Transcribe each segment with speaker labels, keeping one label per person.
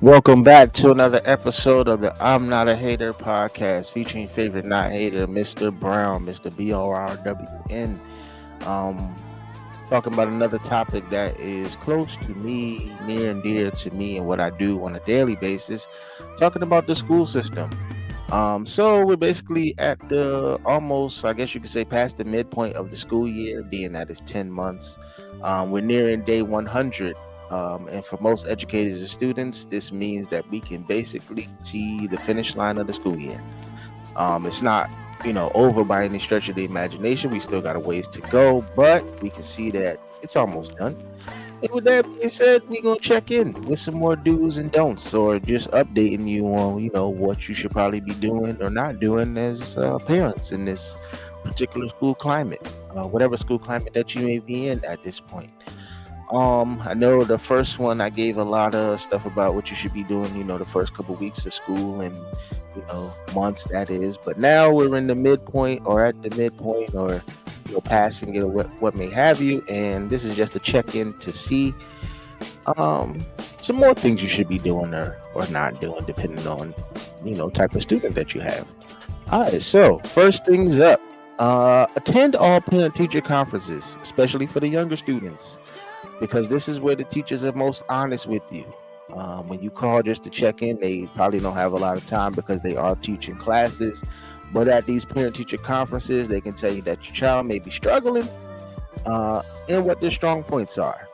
Speaker 1: Welcome back to another episode of the I'm Not a Hater podcast featuring favorite not hater, Mr. Brown, Mr. BRWN. Um, Talking about another topic that is close to me, near and dear to me, and what I do on a daily basis. Talking about the school system. So we're basically at the almost, I guess you could say, past the midpoint of the school year, being that it's 10 months. We're nearing day 100. And for most educators and students, this means that we can basically see the finish line of the school year. It's not, over by any stretch of the imagination. We still got a ways to go, but we can see that it's almost done. And with that being said, we're gonna check in with some more do's and don'ts, or just updating you on, what you should probably be doing or not doing as parents in this particular school climate, whatever school climate that you may be in at this point. I know the first one I gave a lot of stuff about what you should be doing, the first couple weeks of school and months that is. But now we're in the midpoint or at the midpoint or passing it or what may have you, and this is just a check-in to see some more things you should be doing or not doing, depending on type of student that you have. All right, so first things up, attend all parent teacher conferences, especially for the younger students, because this is where the teachers are most honest with you. When you call just to check in, they probably don't have a lot of time because they are teaching classes. But at these parent teacher conferences, they can tell you that your child may be struggling and what their strong points are.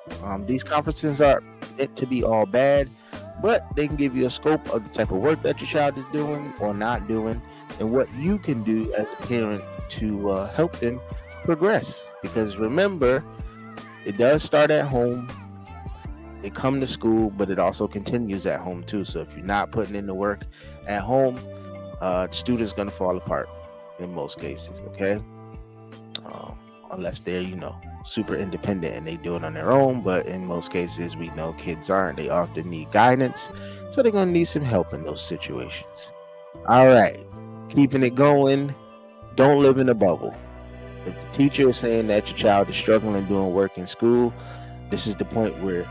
Speaker 1: These conferences are meant to be all bad, but they can give you a scope of the type of work that your child is doing or not doing, and what you can do as a parent to help them progress. Because remember, it does start at home. They come to school, but it also continues at home too. So if you're not putting in the work at home, the student's going to fall apart in most cases, okay? Unless they're, super independent and they do it on their own. But in most cases, we know kids aren't. They often need guidance. So they're going to need some help in those situations. All right. Keeping it going. Don't live in a bubble. If the teacher is saying that your child is struggling doing work in school, this is the point where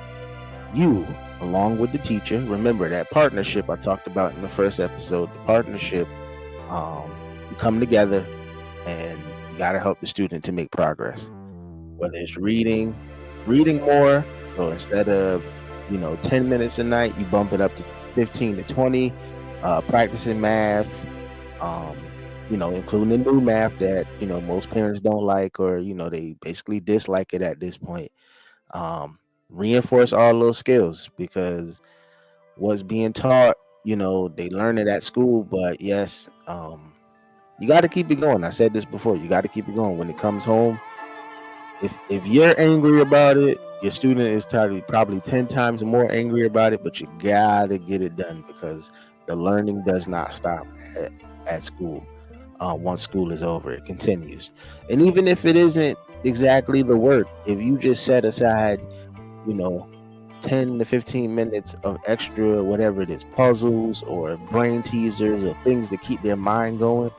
Speaker 1: you, along with the teacher, remember that partnership I talked about in the first episode, the partnership, you come together and you got to help the student to make progress. Whether it's reading more, so instead of 10 minutes a night, you bump it up to 15 to 20, practicing math, including the new math that most parents don't like, or they basically dislike it at this point. Reinforce all those skills, because what's being taught, they learn it at school, but yes, you got to keep it going. I said this before, you got to keep it going when it comes home. If you're angry about it, your student is probably 10 times more angry about it, but you gotta get it done, because the learning does not stop at school. Once school is over, it continues. And even if it isn't exactly the work, if you just set aside, you know, 10 to 15 minutes of extra, whatever it is, puzzles or brain teasers or things to keep their mind going,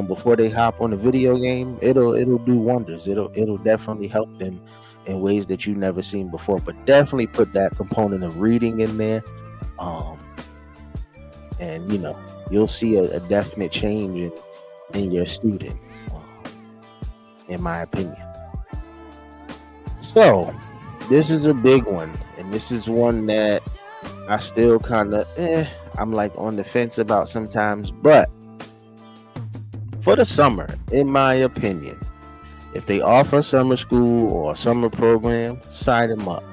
Speaker 1: before they hop on a video game, it'll do wonders. It'll definitely help them in ways that you've never seen before. But definitely put that component of reading in there, um, and you'll see a definite change in your student, in my opinion. So this is a big one, and this is one that I still kind of I'm like on the fence about sometimes. But for the summer, in my opinion, if they offer summer school or a summer program, sign them up.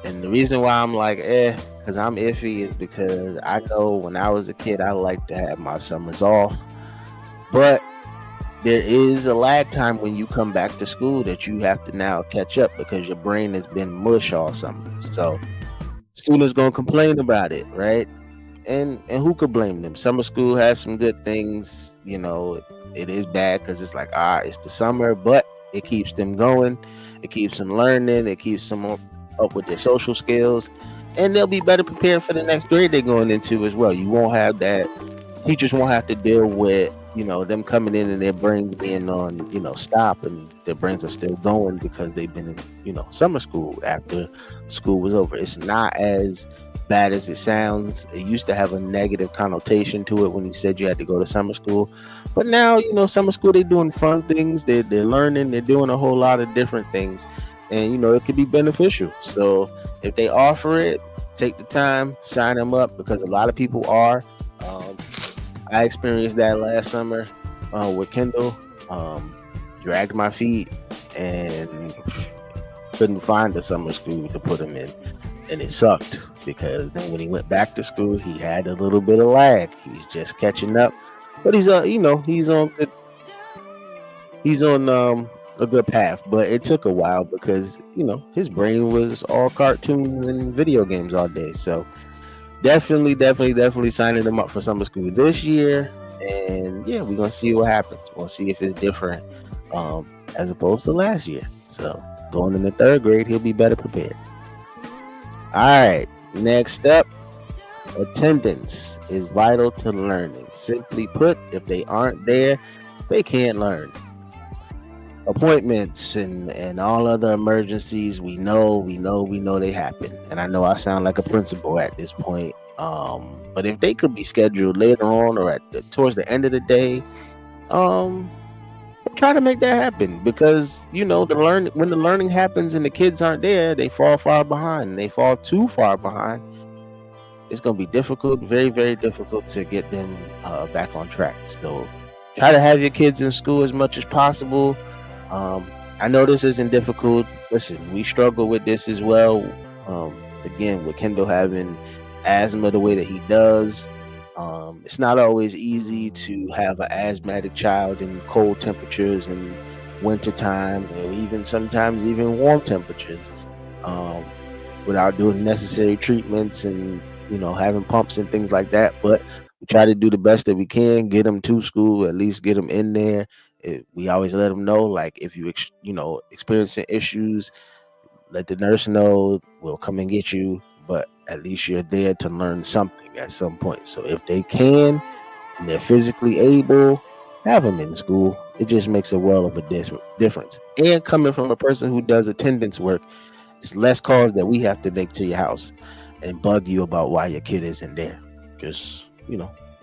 Speaker 1: And the reason why I'm like because I'm iffy, is because I know when I was a kid, I liked to have my summers off. But there is a lag time when you come back to school that you have to now catch up, because your brain has been mush all summer. So students gonna complain about it, right? And who could blame them? Summer school has some good things. It is bad because it's like, it's the summer, but it keeps them going. It keeps them learning. It keeps them up with their social skills, and they'll be better prepared for the next grade they're going into as well. You won't have that. Teachers won't have to deal with them coming in and their brains being on stop, and their brains are still going because they've been in summer school after school was over. It's not as bad as it sounds, it used to have a negative connotation to it when you said you had to go to summer school. But now, summer school, they're doing fun things, they're learning, they're doing a whole lot of different things. And, it could be beneficial. So if they offer it, take the time, sign them up, because a lot of people are. Um, I experienced that last summer with Kendall. Dragged my feet and couldn't find a summer school to put him in. And it sucked, because then when he went back to school, he had a little bit of lag. He's just catching up, but he's on a good path. But it took a while because his brain was all cartoons and video games all day. So definitely signing him up for summer school this year. And yeah, we're gonna see what happens. We'll see if it's different as opposed to last year. So going in the third grade, he'll be better prepared. All right, next up, attendance is vital to learning. Simply put, if they aren't there, they can't learn. Appointments and all other emergencies, we know they happen. And I know I sound like a principal at this point. But if they could be scheduled later on or towards the end of the day, try to make that happen, because when the learning happens and the kids aren't there, they fall far behind. They fall too far behind. It's going to be difficult, very, very difficult to get them back on track. So try to have your kids in school as much as possible. I know this isn't difficult. Listen, we struggle with this as well. Again, with Kendall having asthma the way that he does, it's not always easy to have an asthmatic child in cold temperatures and winter time, or even sometimes even warm temperatures, without doing necessary treatments and having pumps and things like that. But we try to do the best that we can, get them to school, at least get them in there. We always let them know, like, if you experiencing issues, let the nurse know. We'll come and get you, but at least you're there to learn something at some point. So if they can and they're physically able, have them in school. It just makes a world of a difference. And coming from a person who does attendance work, it's less calls that we have to make to your house and bug you about why your kid isn't there. Just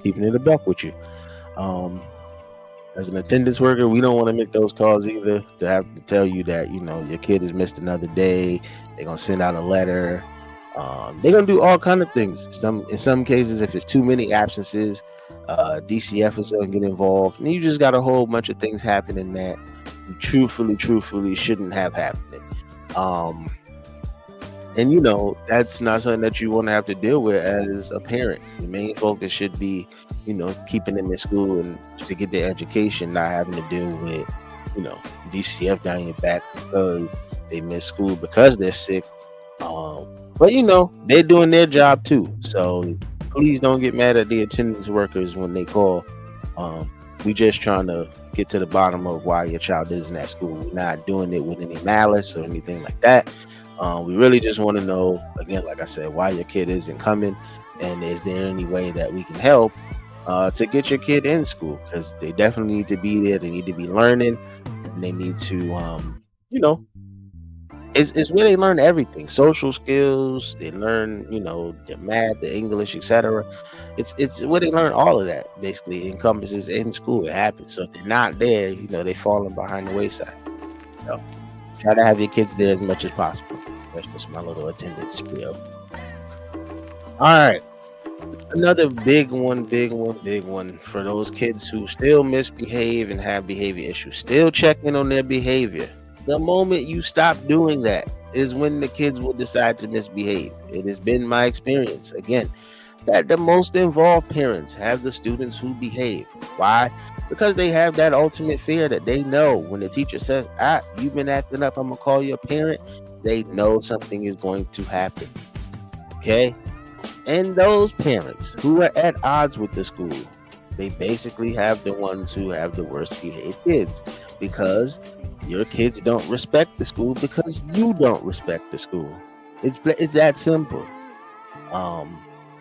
Speaker 1: keeping it a buck with you. As an attendance worker, we don't want to make those calls either, to have to tell you that your kid has missed another day. They're gonna send out a letter. They're gonna do all kind of things. In some cases, if it's too many absences, DCF is gonna get involved, and you just got a whole bunch of things happening that you truthfully shouldn't have happening. And that's not something that you want to have to deal with as a parent. The main focus should be, keeping them in school and to get their education, not having to deal with, DCF down your back because they miss school because they're sick. But they're doing their job too. So please don't get mad at the attendance workers when they call. We just trying to get to the bottom of why your child isn't at school. We're not doing it with any malice or anything like that. We really just want to know, again, like I said, why your kid isn't coming, and is there any way that we can help to get your kid in school, because they definitely need to be there. They need to be learning, and they need to, it's where they learn everything, social skills. They learn, the math, the English, etc. It's where they learn all of that. Basically, it encompasses in school. It happens. So if they're not there, they're falling behind the wayside. So try to have your kids there as much as possible. That's just my little attendance spiel. All right. Another big one for those kids who still misbehave and have behavior issues. Still checking on their behavior. The moment you stop doing that is when the kids will decide to misbehave. It has been my experience, again, that the most involved parents have the students who behave. Why? Because they have that ultimate fear that they know when the teacher says, you've been acting up, I'm going to call your parent. They know something is going to happen. Okay? And those parents who are at odds with the school, they basically have the ones who have the worst behaved kids, because your kids don't respect the school because you don't respect the school. It's that simple.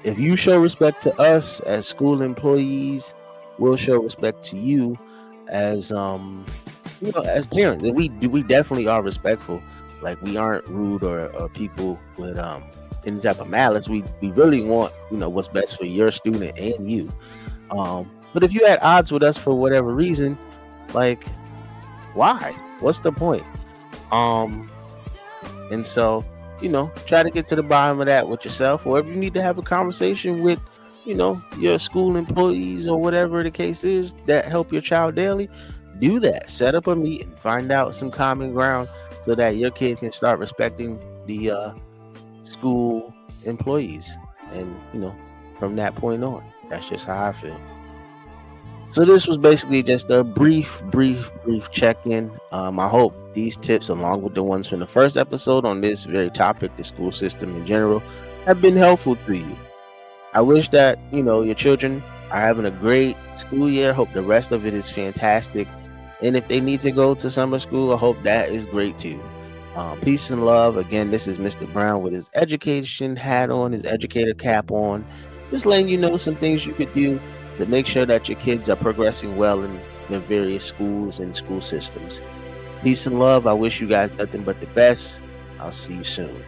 Speaker 1: If you show respect to us as school employees, we'll show respect to you as as parents. We definitely are respectful. Like, we aren't rude or people with any type of malice. We really want, what's best for your student and you. But if you're at odds with us for whatever reason, like, why? What's the point? And so, try to get to the bottom of that with yourself, or if you need to have a conversation with, your school employees or whatever the case is that help your child daily, do that. Set up a meeting, find out some common ground so that your kid can start respecting the school employees. And, from that point on, that's just how I feel. So this was basically just a brief check-in. I hope these tips, along with the ones from the first episode on this very topic, the school system in general, have been helpful to you. I wish that, your children are having a great school year. Hope the rest of it is fantastic. And if they need to go to summer school, I hope that is great too. Peace and love. Again, this is Mr. Brown with his education hat on, his educator cap on. Just letting you know some things you could do to make sure that your kids are progressing well in the various schools and school systems. Peace and love. I wish you guys nothing but the best. I'll see you soon.